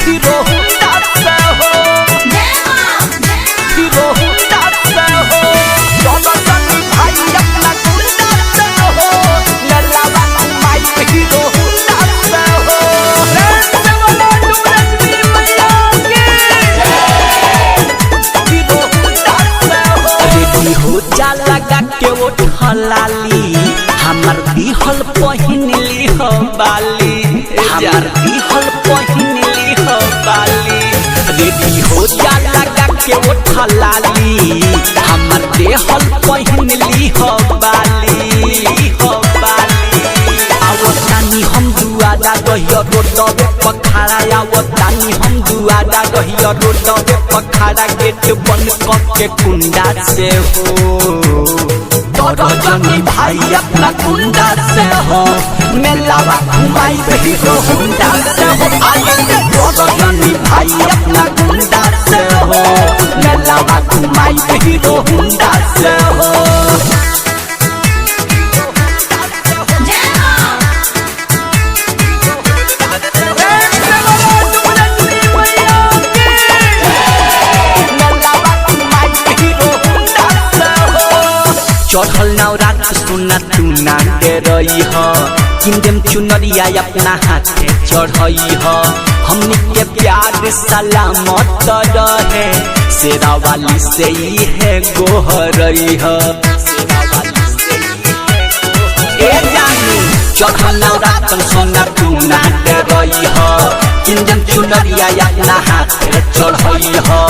Hero Honda से हो hero Honda से हो चलो चली भाई अपना गुंडा से हो नल्लावा घुमाई हीरो हुंडा से हो हीरो हुंडा से हो रेडी हो जा लगा के वो ठलाली हमर बिहल पहिनली हो बाली हमर बिहल पहिनली हो बाली रेडी हो जा लगा के वो ठलाली हमर देहल पहिनली हो बाली आवतानी हम दुआदा गहिया रोडवे पखाड़ा आवतानी हम दुआदा गहिया रोडवे पखाड़ा गेट बंद करके कुंडा से हो रजनी भाई अपना गुंडा से हो मेलावा घुमाई हीरो हुंडा से हो रजनी भाई अपना गुंडा से हो मेलावा घुमाई हीरो हुंडा से हो चढ़ल नवरात सुना तू नाचे रही हो किंदम चुनरिया अपना हाथे चढ़ई हो हमनी के प्यार सलामत रहे शेरा वाली से ही है गोहरई हो चढ़ल नवरात सुना तू नाचे रही हो किंदम चुनरिया अपना हाथे चढ़ई हो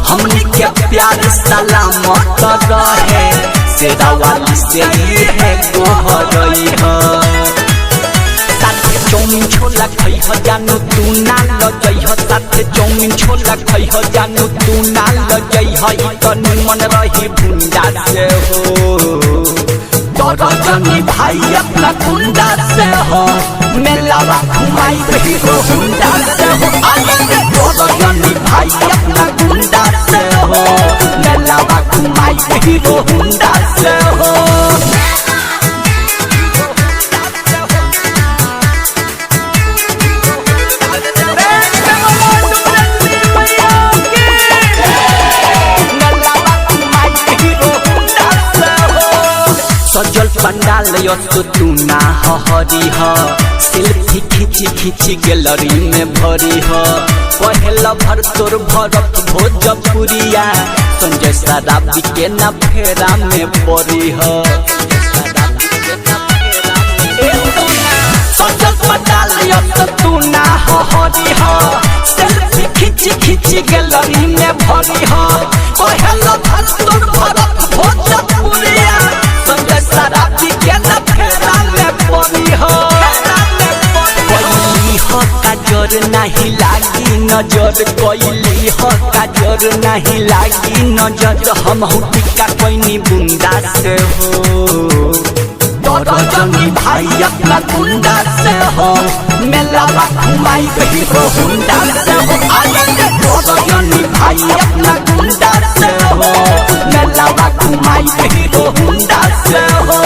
हमनी के प्यार सलामत रहे शेरा वाली से ही है गोहरई हो साथे चौमिन छोला खई हो जानू तू ना लजई हो साथे चौमिन छोला खई हो जानू तू ना लजई हो तो निमन रही भुंडा से हो रजनी भाई अपना गुंडा से हो मेलावा घुमाई हीरो हुंडा से हो रजनी भाई अपना गुंडा से हो मेलावा घुमाई हीरो हुंडा से हो सजल पंडाल यो तू ना हरी हो सेल्फी खींची खींची गैलरी में भरी हो पहला भर तोर भरत भोजपुरिया संजय शराबी के ना फेरा में पड़ी हो सजल पंडाल यो तू ना हरी हो सेल्फी खींची खींची गैलरी में भरी हो पहला भर तोर भरत भोजपुरिया संजय शराबी के ना फेरा में पड़ी हो काजर नहीं लागी नजर कोइली हो काजर नहीं लागी नजर हम टिका कोइनी बुंदा से हो रजनी भाई अपना गुंडा से हो मेलावा घुमाई हीरो हुंडा से हो रजनी भाई अपना गुंडा से हो मेलावा घुमाई हीरो हुंडा से हो।